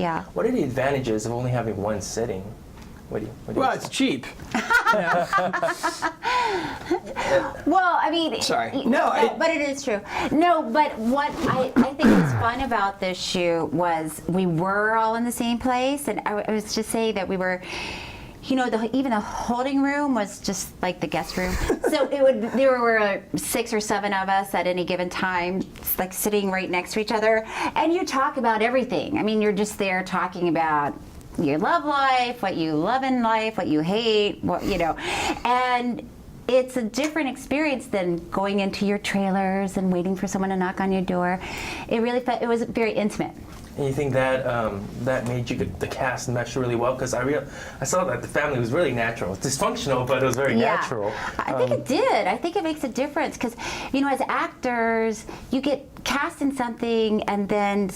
Yeah. What are the advantages of only having one sitting? What do you Well, it's cheap. Well, I mean, Sorry. but it is true. No, but what I think was fun about this shoot was we were all in the same place, and I was just saying that we were. Even the holding room was just like the guest room. So there were 6 or 7 of us at any given time, like sitting right next to each other, and you talk about everything. I mean, you're just there talking about your love life, what you love in life, what you hate, and it's a different experience than going into your trailers and waiting for someone to knock on your door. It was very intimate. And you think that that made the cast mesh really well? Because I saw that the family was really natural. It's dysfunctional, but it was very natural. I think it did. I think it makes a difference because, as actors, you get cast in something and then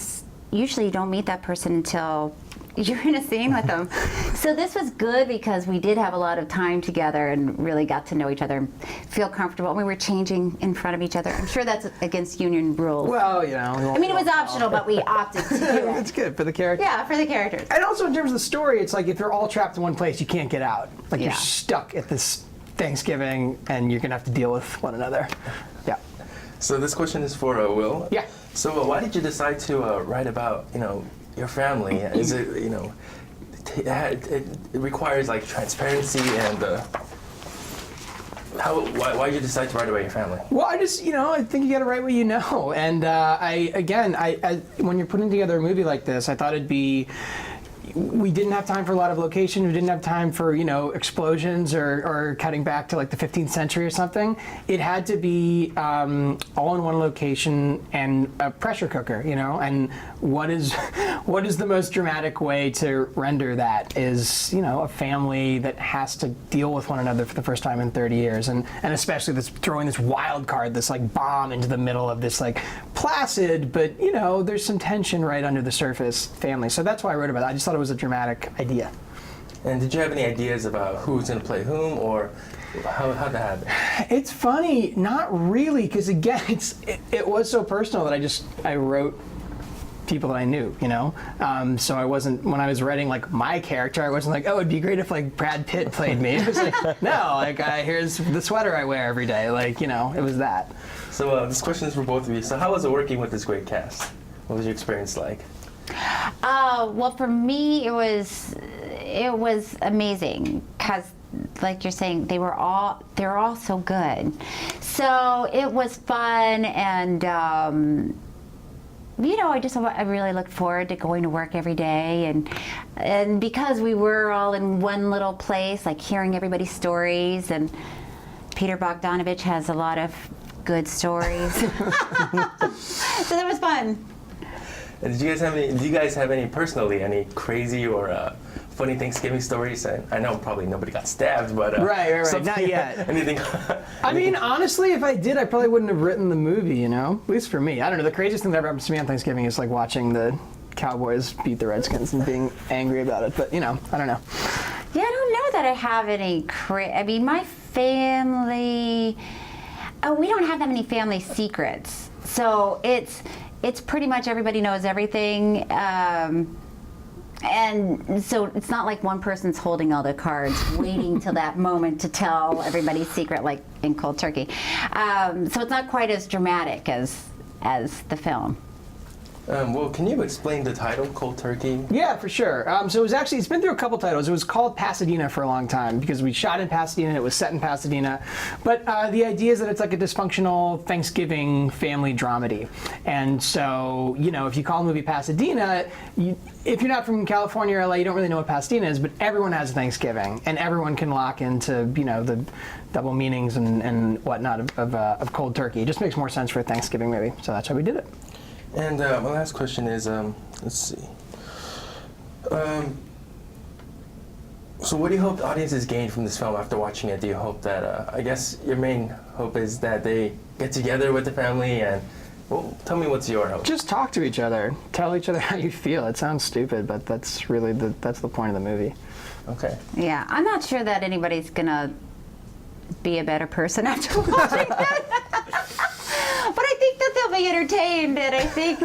usually you don't meet that person until you're in a scene with them. So this was good because we did have a lot of time together and really got to know each other and feel comfortable. We were changing in front of each other. I'm sure that's against union rules. Well, I mean, it was optional, but we opted to do it. It's good for the characters. Yeah, for the characters. And also in terms of the story, it's like if you're all trapped in one place, you can't get out. Like you're stuck at this Thanksgiving and you're going to have to deal with one another. Yeah. So this question is for Will. Yeah. So why did you decide to write about, your family? Is it, it requires like transparency and why did you decide to write about your family? Well, I just, I think you got to write what you know. And I when you're putting together a movie like this, I thought it'd be, we didn't have time for a lot of location. We didn't have time for, explosions or cutting back to like the 15th century or something. It had to be all in one location and a pressure cooker, and what is the most dramatic way to render that is, a family that has to deal with one another for the first time in 30 years. And especially this throwing this wild card, this like bomb into the middle of this like placid, but there's some tension right under the surface family. So that's why I wrote about it. I just thought it was a dramatic idea. And did you have any ideas about who's going to play whom, or how'd that happen? It's funny, not really, because again, it was so personal that I wrote people that I knew, so I wasn't, when I was writing like my character, I wasn't like, oh, it'd be great if like Brad Pitt played me. It was like, no, like here's the sweater I wear every day, like, it was that. So this question is for both of you. So how was it working with this great cast? What was your experience like? Well, for me, it was amazing because, like you're saying, they're all so good. So it was fun, and I really looked forward to going to work every day, and because we were all in one little place, like hearing everybody's stories, and Peter Bogdanovich has a lot of good stories, so that was fun. And do you guys have any personally, any crazy or funny Thanksgiving stories? I know probably nobody got stabbed, but right. Not yet. Anything? I mean, honestly, if I did, I probably wouldn't have written the movie. At least for me. I don't know. The craziest thing that ever happens to me on Thanksgiving is like watching the Cowboys beat the Redskins and being angry about it. But I don't know. Yeah, I don't know that I have any. I mean, my family. We don't have that many family secrets, so it's pretty much everybody knows everything, and so it's not like one person's holding all the cards, waiting till that moment to tell everybody's secret, like in Cold Turkey. So it's not quite as dramatic as the film. Well, can you explain the title, Cold Turkey? Yeah, for sure. So it's been through a couple titles. It was called Pasadena for a long time because we shot in Pasadena and it was set in Pasadena. But the idea is that it's like a dysfunctional Thanksgiving family dramedy. And so, if you call the movie Pasadena, if you're not from California or LA, you don't really know what Pasadena is, but everyone has a Thanksgiving and everyone can lock into, the double meanings and whatnot of Cold Turkey. It just makes more sense for a Thanksgiving movie. So that's how we did it. And my last question is, let's see. So what do you hope the audiences gain from this film after watching it? Do you hope that, I guess your main hope is that they get together with the family and, well, tell me what's your hope? Just talk to each other. Tell each other how you feel. It sounds stupid, but that's really that's the point of the movie. Okay. Yeah, I'm not sure that anybody's gonna be a better person after watching it. But I think that they'll be entertained, and I think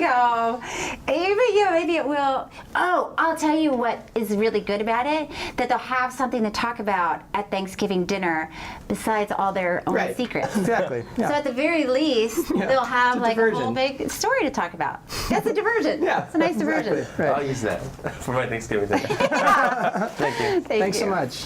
maybe it will. Oh, I'll tell you what is really good about it, that they'll have something to talk about at Thanksgiving dinner besides all their own Right. secrets. Exactly. Yeah. So at the very least, they'll have It's a like a whole diversion. big story to talk about. That's a diversion. Yeah, It's a nice diversion. exactly. Right. I'll use that for my Thanksgiving dinner. Thank you. Thank Thanks you. so much.